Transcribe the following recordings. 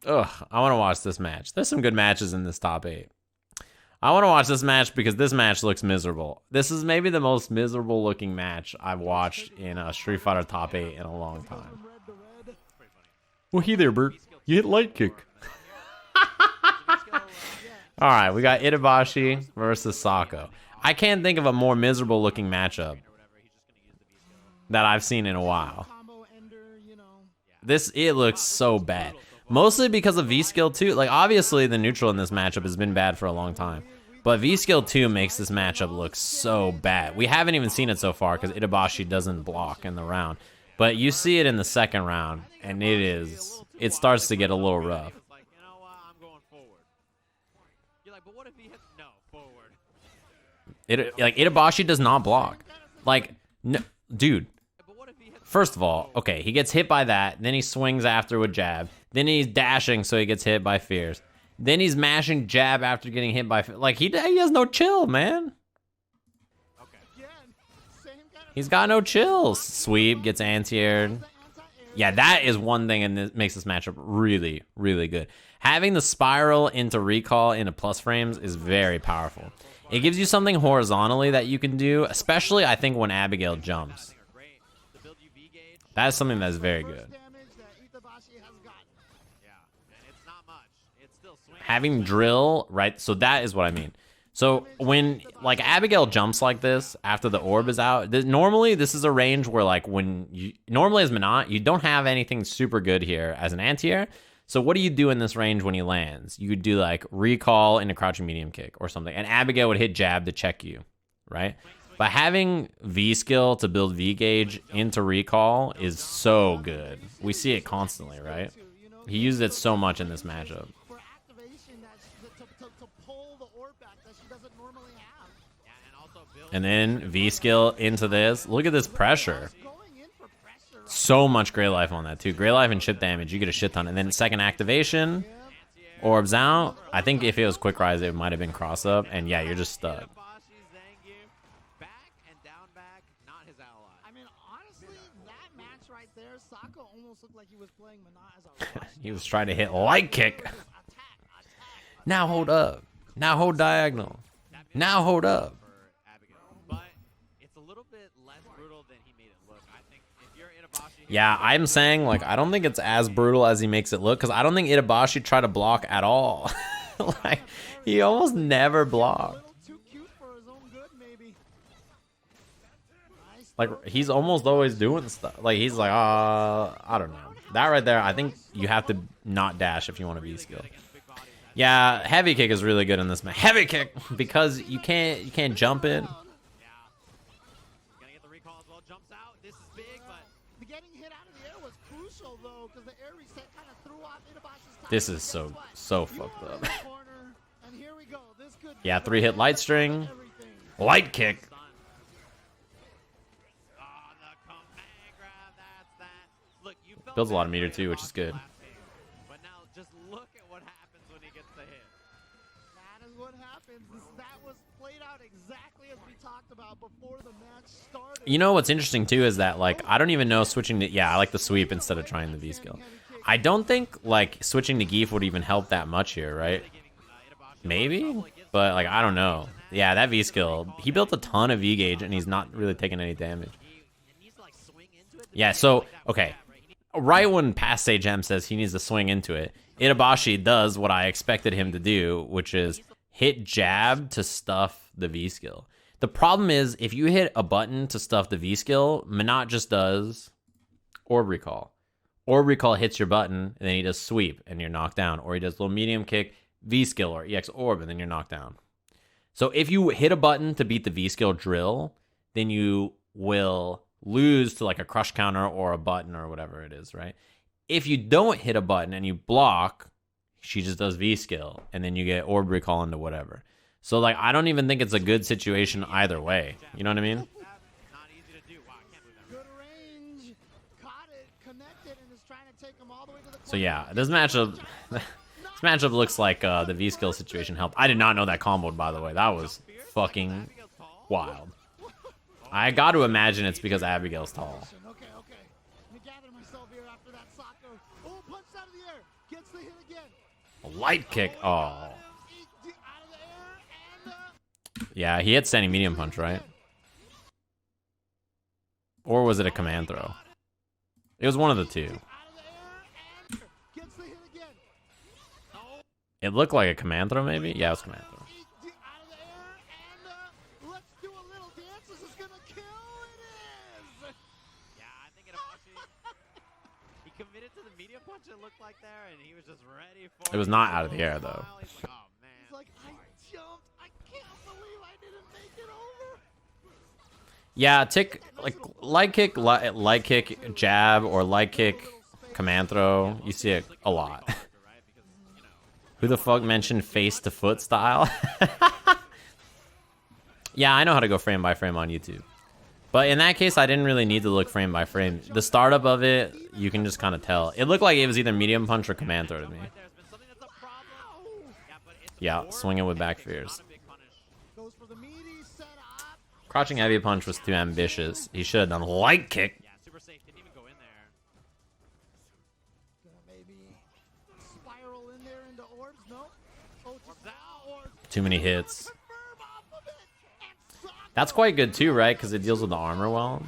Ugh, I want to watch this match. There's some good matches in this top 8. I want to watch this match because this match looks miserable. This is maybe the most miserable looking match I've watched in a Street Fighter top 8 in a long time. Well, hey there, Bert. You hit light kick. All right, we got Itabashi versus Sako. I can't think of a more miserable looking matchup that I've seen in a while. It looks so bad. Mostly because of V-Skill 2. Like, obviously, the neutral in this matchup has been bad for a long time. But V-Skill 2 makes this matchup look so bad. We haven't even seen it so far because Itabashi doesn't block in the round. But you see it in the second round, and it starts to get a little rough. Itabashi does not block. Like, no, dude. First of all, okay, he gets hit by that, then he swings after with jab, then he's dashing so he gets hit by Fierce, then he's mashing jab after getting hit by, like, he has no chill, man. He's got no chills. Sweep, gets anti-aired. Yeah, that is one thing and this makes this matchup really, really good. Having the spiral into recall into plus frames is very powerful. It gives you something horizontally that you can do, especially I think when Abigail jumps. That's something that's very good. Having drill, right? So that is what I mean. So when like Abigail jumps like this after the orb is out, normally this is a range where like normally as Minot, you don't have anything super good here as an anti-air. So what do you do in this range when he lands? You would do like recall into crouching medium kick or something. And Abigail would hit jab to check you, right? But having V-skill to build V-gauge into recall is so good. We see it constantly, right? He uses it so much in this matchup. And then V-skill into this. Look at this pressure. So much Gray Life on that too. Gray Life and chip damage, you get a shit ton. And then second activation, orbs out. I think if it was Quick Rise, it might have been cross up. And yeah, you're just stuck. He was trying to hit light kick. Now hold up. Now hold diagonal. Now hold up. Yeah, I'm saying, like, I don't think it's as brutal as he makes it look, because I don't think Itabashi tried to block at all. Like, he almost never blocked. Like, he's almost always doing stuff. Like, he's like, I don't know. That right there, I think you have to not dash if you want to V-skill. Yeah, heavy kick is really good in this match. Heavy kick, because you can't jump in. This is so fucked up. Yeah, 3-hit light string. Light kick. Builds a lot of meter too, which is good. But now just look at what happens when he gets the hit. That is what happens. That was played out exactly as we talked about before the match started. You know what's interesting too is that like I don't even know switching to I like the sweep instead of trying the V skill. I don't think like switching to Zangief would even help that much here, right? Maybe, but like I don't know. Yeah, that V skill, he built a ton of V gauge and he's not really taking any damage. Yeah, so okay. Right when past Sajam says he needs to swing into it, Itabashi does what I expected him to do, which is hit jab to stuff the V-skill. The problem is, if you hit a button to stuff the V-skill, Minot just does orb recall. Orb recall hits your button, and then he does sweep, and you're knocked down. Or he does little medium kick, V-skill, or EX orb, and then you're knocked down. So if you hit a button to beat the V-skill drill, then you will lose to like a crush counter or a button or whatever it is, right? If you don't hit a button and you block, she just does V-skill, and then you get orb recall into whatever. So like I don't even think it's a good situation either way. You know what I mean? So yeah, this matchup looks like the V-skill situation helped. I did not know that comboed, by the way. That was fucking wild. I got to imagine it's because Abigail's tall. Okay. Let me gather myself here after that Sako. Oh, punch out of the air. Gets Light kick. Oh. Yeah, he hit standing medium punch, right? Or was it a command throw? It was one of the two. It looked like a command throw, maybe? Yeah, it was command throw. It was not out of the air, though. Yeah, like light kick, jab, or light kick, command throw. You see it a lot. Who the fuck mentioned face to foot style? Yeah, I know how to go frame by frame on YouTube. But in that case, I didn't really need to look frame by frame. The startup of it, you can just kind of tell. It looked like it was either medium punch or command throw to me. Yeah, swinging with back fears. Crouching heavy punch was too ambitious. He should have done light kick. Too many hits. That's quite good too, right? Because it deals with the armor well.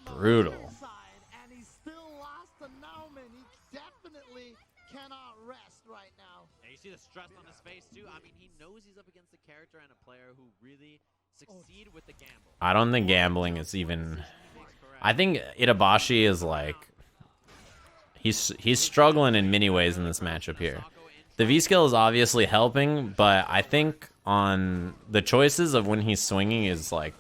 Brutal. You see the stress on his face too. I mean, he knows he's up against a character and a player who really succeed with the gamble. I don't think gambling is even. I think Itabashi is like he's struggling in many ways in this matchup here. The V skill is obviously helping, but I think on the choices of when he's swinging is like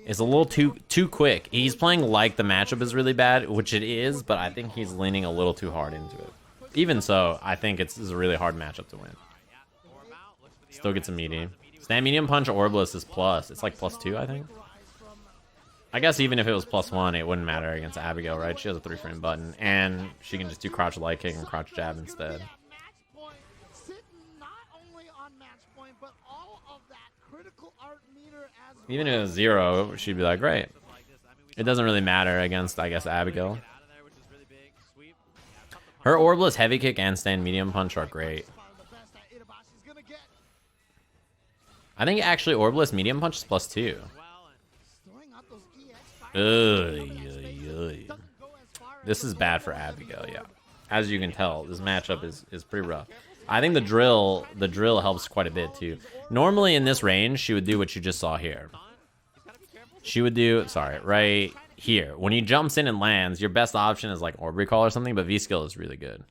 is a little too quick. He's playing like the matchup is really bad, which it is, but I think he's leaning a little too hard into it. Even so, I think it's a really hard matchup to win. Still gets a medium. Stand medium punch Orbless is plus. It's like +2, I think. I guess even if it was +1, it wouldn't matter against Abigail, right? She has a 3-frame button, and she can just do crouch light kick and crouch jab instead. Even if it was 0, she'd be like, great. It doesn't really matter against, I guess, Abigail. Her Orbless heavy kick and stand medium punch are great. I think actually Orbless medium punch is +2. This is bad for Abigail, yeah. As you can tell, this matchup is pretty rough. I think the drill helps quite a bit too. Normally in this range, she would do what you just saw here. She would do, sorry, right here. When he jumps in and lands, your best option is like Orb Recall or something, but V-Skill is really good.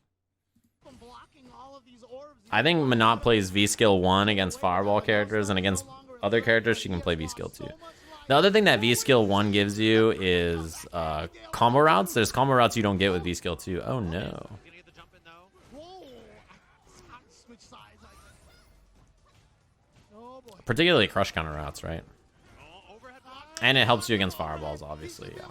I think Monat plays V-Skill 1 against Fireball characters, and against other characters, she can play V-Skill 2. The other thing that V-Skill 1 gives you is combo routes. There's combo routes you don't get with V-Skill 2. Oh no. Particularly crush counter routes, right? And it helps you against fireballs, obviously, yeah.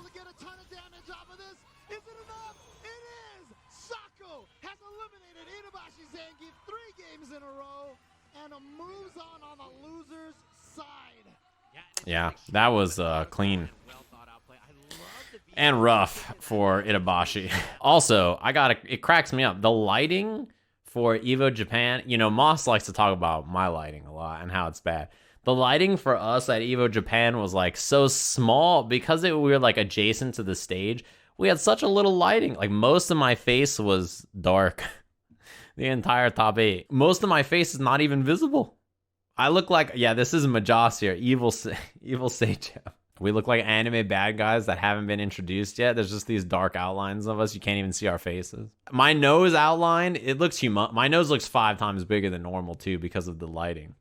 Sako has eliminated Itabashi Zangief 3 games in a row and moves on the loser's side. Yeah, that was clean. And rough for Itabashi. Also, it cracks me up. The lighting for EVO Japan, you know, Moste likes to talk about my lighting a lot and how it's bad. The lighting for us at EVO Japan was like so small because we were like adjacent to the stage. We had such a little lighting. Like most of my face was dark. The entire top 8. Most of my face is not even visible. I look like, yeah, this is Majas here. Evil Sajam. We look like anime bad guys that haven't been introduced yet. There's just these dark outlines of us. You can't even see our faces. My nose outline, it looks my nose looks 5 times bigger than normal too because of the lighting.